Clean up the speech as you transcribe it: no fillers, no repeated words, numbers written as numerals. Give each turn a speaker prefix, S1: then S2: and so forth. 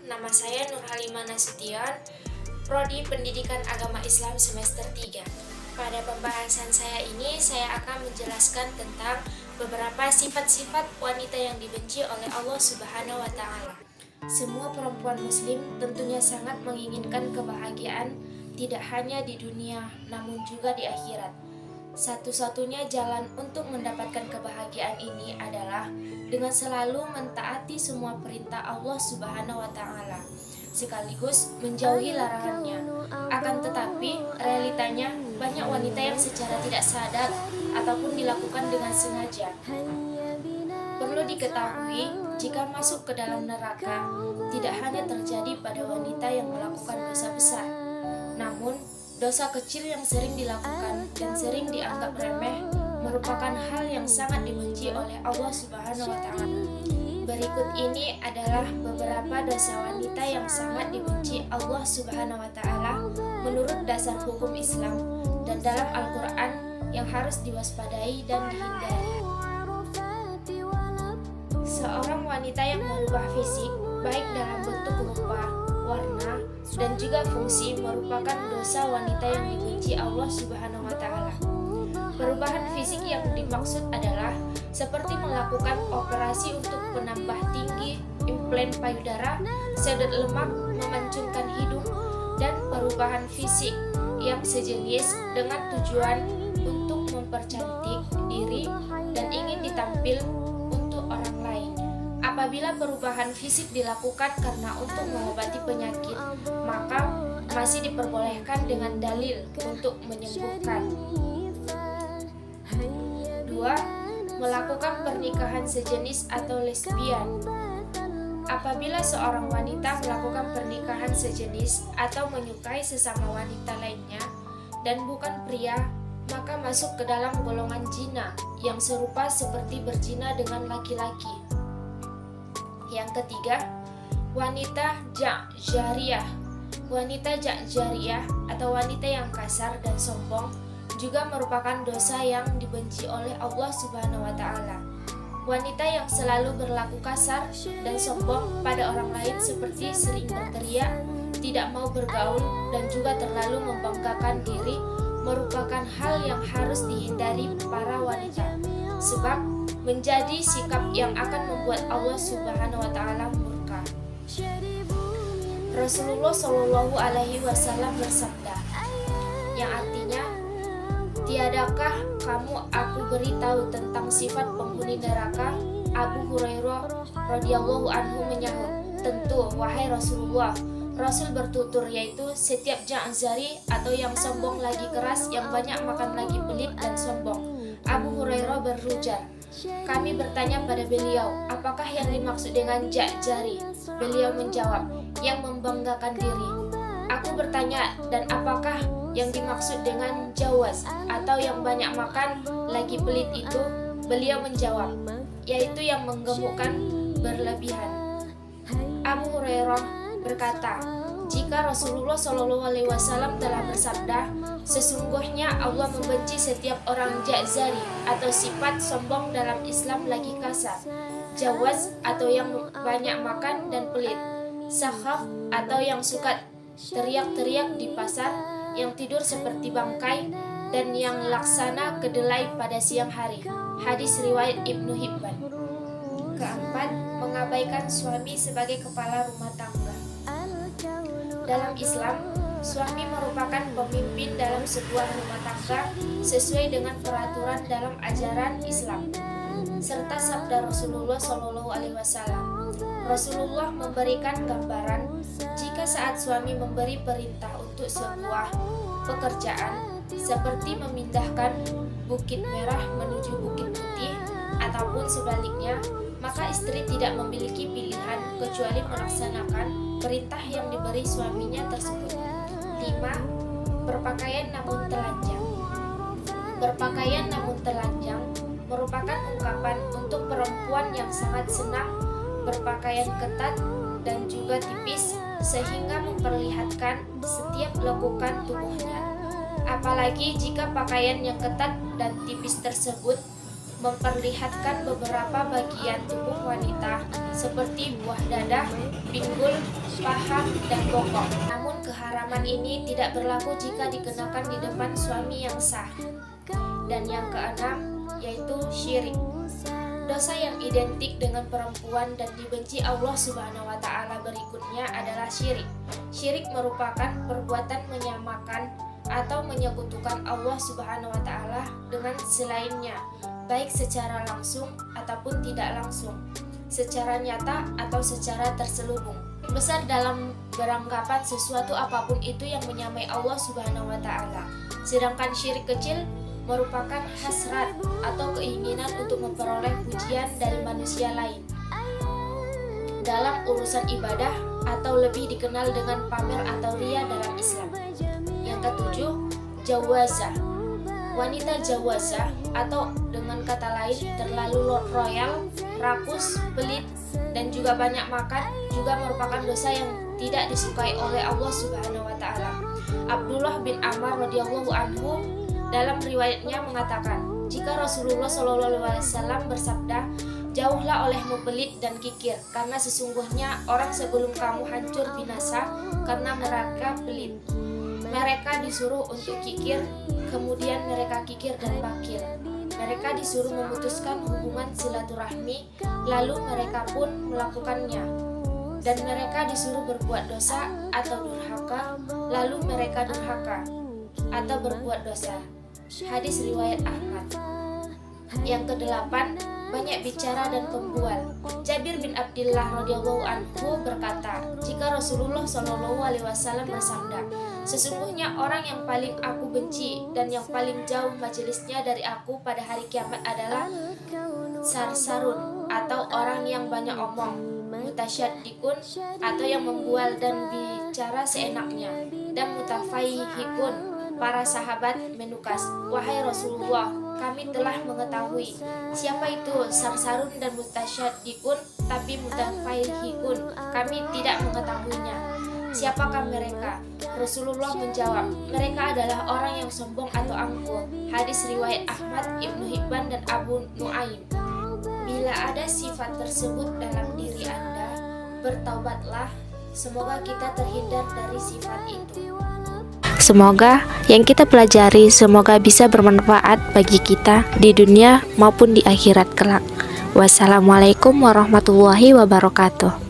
S1: nama saya Nur Halimah Nasution, Prodi Pendidikan Agama Islam semester 3. Pada pembahasan saya ini, saya akan menjelaskan tentang beberapa sifat-sifat wanita yang dibenci oleh Allah Subhanahu wa Ta'ala. Semua perempuan Muslim tentunya sangat menginginkan kebahagiaan, tidak hanya di dunia, namun juga di akhirat. Satu-satunya jalan untuk mendapatkan kebahagiaan ini adalah dengan selalu mentaati semua perintah Allah Subhanahu wa Ta'ala, sekaligus menjauhi larangannya. Akan tetapi, realitanya banyak wanita yang secara tidak sadar ataupun dilakukan dengan sengaja. Perlu diketahui, jika masuk ke dalam neraka, tidak hanya terjadi pada wanita yang melakukan dosa besar, namun dosa kecil yang sering dilakukan dan sering dianggap remeh merupakan hal yang sangat dibenci oleh Allah Subhanahu wa Ta'ala. Berikut ini adalah beberapa dosa wanita yang sangat dibenci Allah Subhanahu wa Ta'ala menurut dasar hukum Islam dan dalam Al-Quran yang harus diwaspadai dan dihindari. Seorang wanita yang merubah fisik, baik dalam bentuk rupa, warna, dan juga fungsi merupakan dosa wanita yang dibenci Allah Subhanahu wa Ta'ala. Perubahan fisik yang dimaksud adalah seperti melakukan operasi untuk menambah tinggi, implan payudara, sedot lemak, memancungkan hidung, dan perubahan fisik yang sejenis dengan tujuan untuk mempercantik diri dan ingin ditampil untuk orang lain. Apabila perubahan fisik dilakukan karena untuk mengobati penyakit, maka masih diperbolehkan dengan dalil untuk menyembuhkan. 2. Melakukan pernikahan sejenis atau lesbian. Apabila seorang wanita melakukan pernikahan sejenis atau menyukai sesama wanita lainnya dan bukan pria, maka masuk ke dalam golongan zina yang serupa seperti berzina dengan laki-laki. Yang ketiga, wanita jariyah. Wanita jariyah atau wanita yang kasar dan sombong juga merupakan dosa yang dibenci oleh Allah Subhanahu wa Ta'ala. Wanita yang selalu berlaku kasar dan sombong pada orang lain seperti sering berteriak, tidak mau bergaul, dan juga terlalu membanggakan diri merupakan hal yang harus dihindari para wanita, sebab menjadi sikap yang akan membuat Allah Subhanahu wa Ta'ala murka. Rasulullah Shallallahu alaihi wasallam bersabda, yang artinya, tiadakah kamu aku beritahu tentang sifat penghuni neraka? Abu Hurairah radhiyallahu anhu menyahut, tentu wahai Rasulullah. Rasul bertutur, yaitu setiap ja'zari atau yang sombong lagi keras, yang banyak makan lagi pelit dan sombong. Abu Hurairah berujar, kami bertanya pada beliau, apakah yang dimaksud dengan ja'zari? Beliau menjawab, yang membanggakan diri. Aku bertanya, dan apakah yang dimaksud dengan jawaz atau yang banyak makan lagi pelit itu? Beliau menjawab, yaitu yang menggemukkan berlebihan. Abu Hurairah berkata, jika Rasulullah SAW telah bersabda, sesungguhnya Allah membenci setiap orang ja'zari atau sifat sombong dalam Islam lagi kasar, jawaz atau yang banyak makan dan pelit, sakhaf atau yang suka teriak-teriak di pasar, yang tidur seperti bangkai, dan yang laksana kedelai pada siang hari. Hadis riwayat Ibnu Hibban. Keempat, mengabaikan suami sebagai kepala rumah tangga. Dalam Islam, suami merupakan pemimpin dalam sebuah rumah tangga sesuai dengan peraturan dalam ajaran Islam serta sabda Rasulullah SAW. Rasulullah memberikan gambaran jika saat suami memberi perintah untuk sebuah pekerjaan seperti memindahkan bukit merah menuju bukit putih ataupun sebaliknya, maka istri tidak memiliki pilihan kecuali melaksanakan perintah yang diberi suaminya tersebut. 5. Berpakaian namun telanjang. Berpakaian namun telanjang merupakan ungkapan untuk perempuan yang sangat senang berpakaian ketat dan juga tipis sehingga memperlihatkan setiap lekukan tubuhnya. Apalagi jika pakaian yang ketat dan tipis tersebut memperlihatkan beberapa bagian tubuh wanita seperti buah dada, pinggul, paha, dan bokong. Namun keharaman ini tidak berlaku jika dikenakan di depan suami yang sah. Dan yang keenam yaitu syirik. Dosa yang identik dengan perempuan dan dibenci Allah Subhanahu wa Ta'ala berikutnya adalah syirik. Syirik merupakan perbuatan menyamakan atau menyekutukan Allah Subhanahu wa Ta'ala dengan selainnya, baik secara langsung ataupun tidak langsung, secara nyata atau secara terselubung. Besar dalam beranggapan sesuatu apapun itu yang menyamai Allah Subhanahu wa Ta'ala. Sedangkan syirik kecil merupakan hasrat atau keinginan untuk memperoleh pujian dari manusia lain dalam urusan ibadah, atau lebih dikenal dengan pamer atau riya dalam Islam. Yang ketujuh, jawazah. Wanita jawazah atau dengan kata lain terlalu royal, rakus, pelit, dan juga banyak makan juga merupakan dosa yang tidak disukai oleh Allah Subhanahu wa Ta'ala. Abdullah bin Amr radhiyallahu anhu dalam riwayatnya mengatakan, jika Rasulullah SAW bersabda, jauhlah olehmu pelit dan kikir, karena sesungguhnya orang sebelum kamu hancur binasa karena mereka pelit. Mereka disuruh untuk kikir, kemudian mereka kikir dan bakil. Mereka disuruh memutuskan hubungan silaturahmi, lalu mereka pun melakukannya. Dan mereka disuruh berbuat dosa atau durhaka, lalu mereka durhaka atau berbuat dosa. Hadis riwayat Ahmad. Yang kedelapan, banyak bicara dan pembual. Jabir bin Abdullah radhiyallahu anhu berkata, jika Rasulullah SAW bersabda, sesungguhnya orang yang paling aku benci dan yang paling jauh majelisnya dari aku pada hari kiamat adalah sarsarun atau orang yang banyak omong, mutasyaddiqun atau yang membual dan bicara seenaknya, dan mutafaihikun. Para sahabat menukas, wahai Rasulullah, kami telah mengetahui siapa itu sarsarun dan mutasyaddiqun, tapi mutafaihikun kami tidak mengetahuinya. Siapakah mereka? Rasulullah menjawab, mereka adalah orang yang sombong atau angkuh. Hadis riwayat Ahmad, Ibnu Hibban, dan Abu Nuaim. Bila ada sifat tersebut dalam diri Anda, bertaubatlah. Semoga kita terhindar dari sifat itu.
S2: Semoga yang kita pelajari semoga bisa bermanfaat bagi kita di dunia maupun di akhirat kelak. Wassalamualaikum warahmatullahi wabarakatuh.